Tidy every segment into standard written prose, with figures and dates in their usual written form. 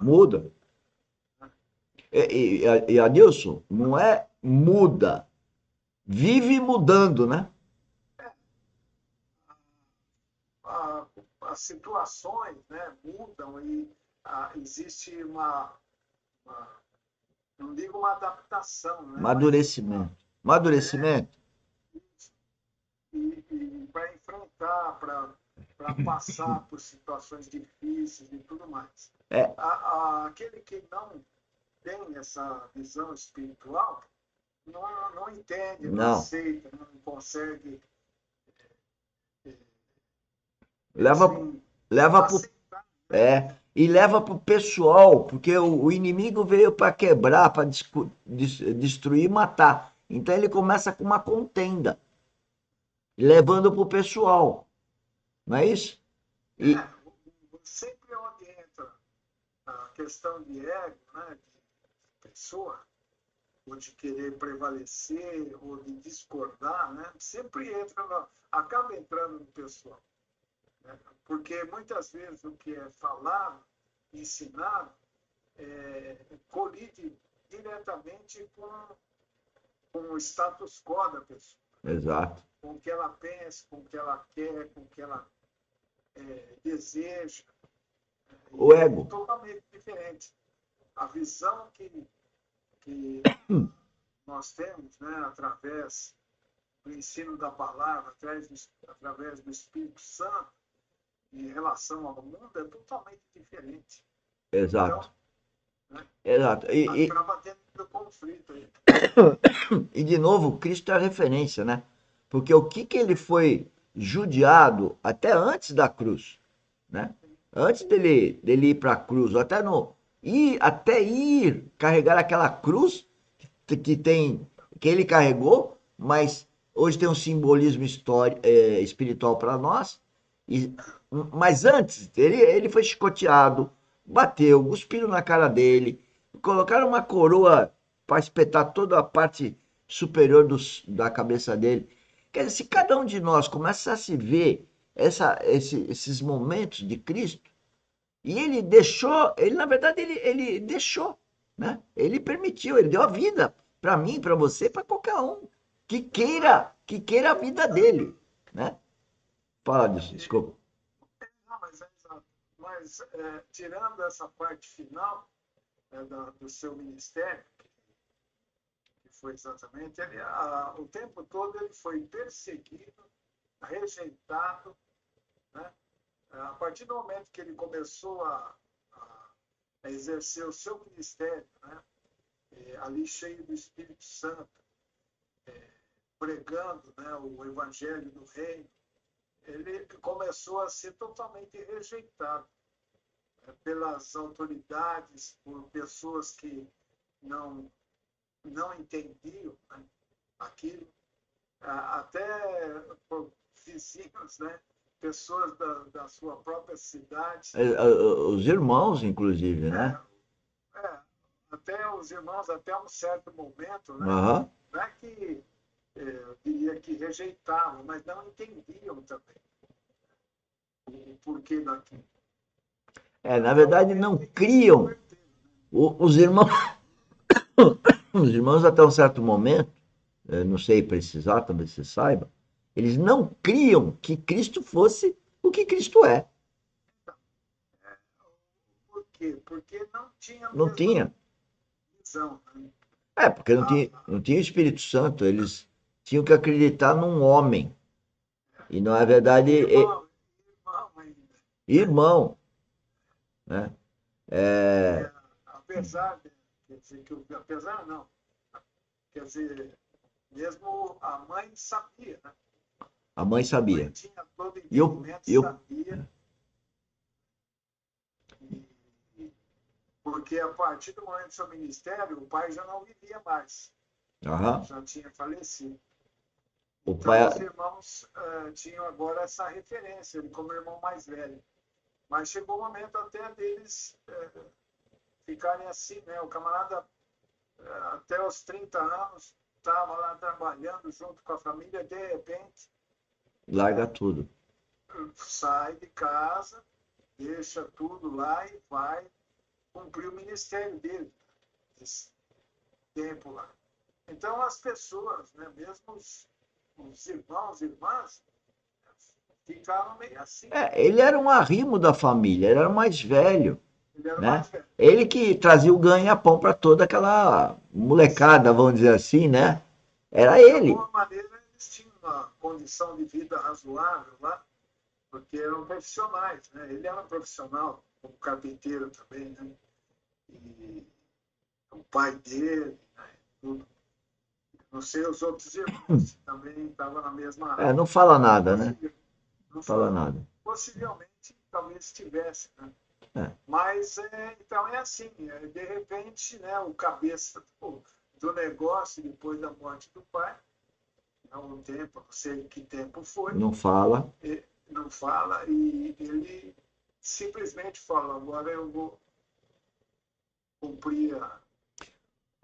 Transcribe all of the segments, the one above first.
Muda. E Adilson, não é muda, vive mudando, né? A- as situações, né, mudam e existe uma, não digo uma adaptação, né, mas Amadurecimento. Amadurecimento. para enfrentar, para passar por situações difíceis e tudo mais. É, Aquele que não tem essa visão espiritual não entende, não não. aceita, não consegue, Leva, assim, leva pro, aceitar, né? e leva pro pessoal, porque o inimigo veio para quebrar, para destruir e matar. Então ele começa com uma contenda, levando pro pessoal, não é isso? E Sempre onde entra a questão de ego, né, de pessoa, ou de querer prevalecer, ou de discordar, né, sempre acaba entrando no pessoal. Né? Porque muitas vezes o que é falado, ensinado, colide diretamente com o status quo da pessoa, né? exato. Com o que ela pensa, com o que ela quer, com o que ela deseja. O E é ego. totalmente diferente. A visão que nós temos, né, através do ensino da palavra, através do Espírito Santo, em relação ao mundo, é totalmente diferente. Exato. Então, né, Exato. acaba tendo conflito aí. E de novo, Cristo é a referência, né? Porque o que ele foi judiado até antes da cruz, né? Antes dele ir para a cruz, até no até ir carregar aquela cruz que tem que ele carregou, mas hoje tem um simbolismo espiritual para nós. E, mas antes, ele foi chicoteado, bateu, cuspiram na cara dele, colocaram uma coroa para espetar toda a parte superior da cabeça dele. Quer dizer, se cada um de nós começa a se ver esses momentos de Cristo, e ele deixou, ele na verdade ele deixou, né? Ele permitiu, ele deu a vida para mim, para você, para qualquer um que queira a vida dele, né? Fala disso, E, desculpa. não, mas é exato. Mas, tirando essa parte final, do seu ministério, que foi exatamente, o tempo todo ele foi perseguido, rejeitado, né? A partir do momento que ele começou a exercer o seu ministério, né? Ali cheio do Espírito Santo, pregando, né, o evangelho do reino, ele começou a ser totalmente rejeitado, né, pelas autoridades, por pessoas que não, não entendiam, né, aquilo, até por vizinhos, né, pessoas da sua própria cidade, Os irmãos, inclusive, né? é, é, até os irmãos, até um certo momento, né, Aham. não é que eu diria que rejeitavam, mas não entendiam também o porquê daquilo. Na Até o verdade, momento não em que se criam. converteram. Os irmãos, os irmãos até um certo momento, não sei precisar, talvez você saiba, eles não criam que Cristo fosse o que Cristo é. Por quê? Porque não tinha a Não mesma tinha. visão. Né? Porque não tinha o Espírito Santo, eles tinham que acreditar num homem. E não é verdade, Irmão ainda. Né? irmão, né? E, É, apesar de, quer dizer, apesar não, quer dizer, mesmo a mãe sabia, né? a mãe A mãe sabia. tinha todo E eu, entendimento, eu, sabia, e, porque a partir do momento do seu ministério, o pai já não vivia mais, aham, já tinha falecido. o Então, os pai, irmãos tinham agora essa referência, ele como irmão mais velho. Mas chegou o momento até deles ficarem assim, né? O camarada, até os 30 anos, estava lá trabalhando junto com a família, de repente, larga né? tudo. Sai de casa, deixa tudo lá e vai. cumprir o ministério dele, esse tempo lá. Então, as pessoas, né, mesmo os irmãos e irmãs, ficaram meio assim. Ele era um arrimo da família, ele era o mais velho, Ele era né? mais velho. Ele que trazia o ganha-pão para toda aquela molecada, vamos dizer assim, né? Era De ele. alguma maneira, eles tinham uma condição de vida razoável lá, porque eram profissionais, né? Ele era um profissional, como carpinteiro também, né? E o pai dele, né? Tudo. Não sei os outros irmãos, se também estavam na mesma área. Não fala nada, né? Possivel, não Fala fala. nada. Possivelmente, talvez tivesse, né? É. Mas, então, é assim, de repente, né, o cabeça do negócio, depois da morte do pai, há um tempo, não sei que tempo foi, Não fala. não fala, e ele simplesmente fala, agora eu vou cumprir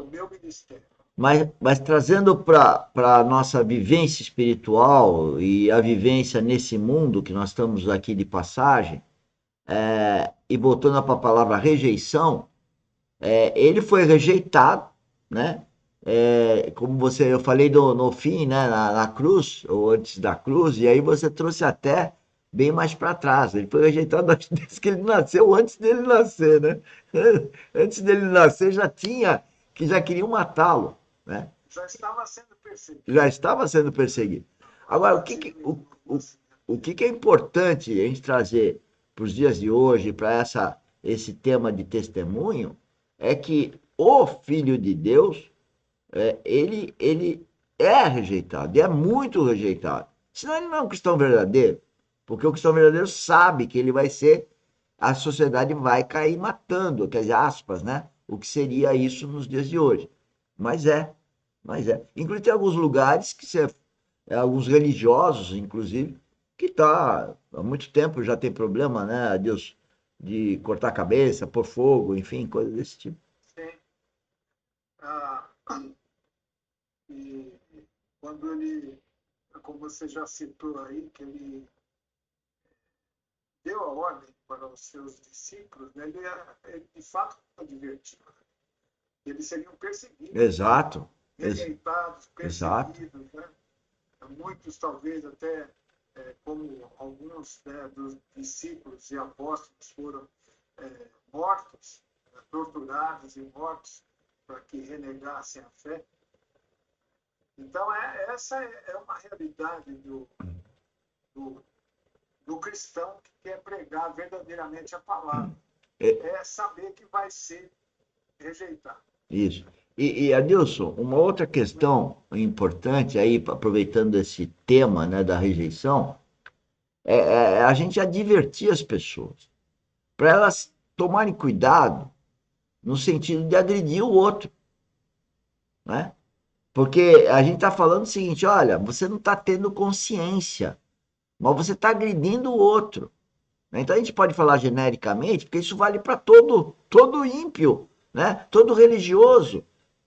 o meu ministério. Mas trazendo para a nossa vivência espiritual e a vivência nesse mundo que nós estamos aqui de passagem, e voltando para a palavra rejeição, ele foi rejeitado, né? Como eu falei no fim, né? Na cruz, ou antes da cruz, e aí você trouxe até bem mais para trás. Ele foi rejeitado desde que ele nasceu, antes dele nascer, né? Antes dele nascer já queriam matá-lo, né? Já estava sendo perseguido. Já estava sendo perseguido. Agora, o que é importante a gente trazer para os dias de hoje, para esse tema de testemunho, é que o Filho de Deus, ele é rejeitado, e é muito rejeitado. Senão ele não é um cristão verdadeiro, porque o cristão verdadeiro sabe que ele vai ser, a sociedade vai cair matando, quer dizer, aspas, né? O que seria isso nos dias de hoje. Mas é, mas é. Inclusive tem alguns lugares que alguns religiosos, inclusive, que há muito tempo já tem problema, né, Deus, de cortar a cabeça, pôr fogo, enfim, coisas desse tipo. Sim. Ah, e quando ele, como você já citou aí, que ele deu a ordem para os seus discípulos, né, ele de fato advertiu. Eles seriam perseguidos, Exato, rejeitados, exato. perseguidos, né? Muitos talvez até, como alguns, né, dos discípulos e apóstolos foram mortos, torturados e mortos para que renegassem a fé. Então, essa é uma realidade do, do cristão que quer pregar verdadeiramente a palavra. É, É saber que vai ser rejeitado. isso. E Adilson, uma outra questão importante aí, aproveitando esse tema, né, da rejeição, é a gente advertir as pessoas, para elas tomarem cuidado no sentido de agredir o outro, né? Porque a gente está falando o seguinte, olha, você não está tendo consciência, mas você está agredindo o outro. Né? Então a gente pode falar genericamente, porque isso vale para todo ímpio, né? Todo religioso,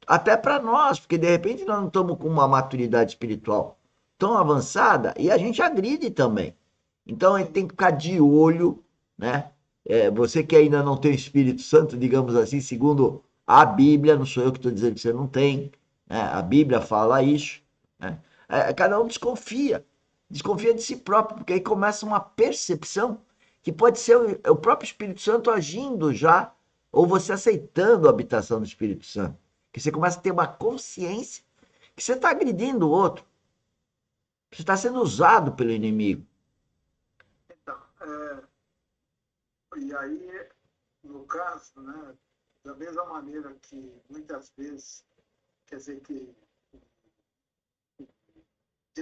até para nós, porque de repente nós não estamos com uma maturidade espiritual tão avançada e a gente agride também. Então a gente tem que ficar de olho, né? Você que ainda não tem o Espírito Santo, digamos assim, segundo a Bíblia, não sou eu que estou dizendo que você não tem, né? A Bíblia fala isso, né? Cada um desconfia de si próprio, porque aí começa uma percepção que pode ser o próprio Espírito Santo agindo já, ou você aceitando a habitação do Espírito Santo. Que você começa a ter uma consciência que você está agredindo o outro, você está sendo usado pelo inimigo. Então, e aí, no caso, né, da mesma maneira que muitas vezes, quer dizer que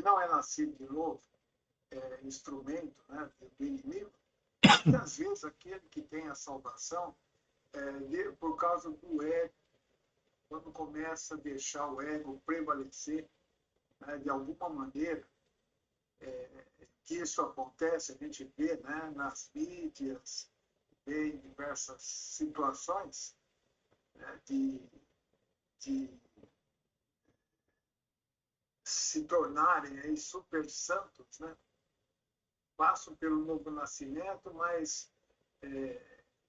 não é nascido de novo, instrumento, né, do inimigo, muitas vezes aquele que tem a salvação, por causa do ego, quando começa a deixar o ego prevalecer, né, de alguma maneira, que isso acontece, a gente vê, né, nas mídias, vê em diversas situações, né, de se tornarem aí super santos, né? Passam pelo novo nascimento, mas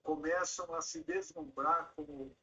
começam a se deslumbrar como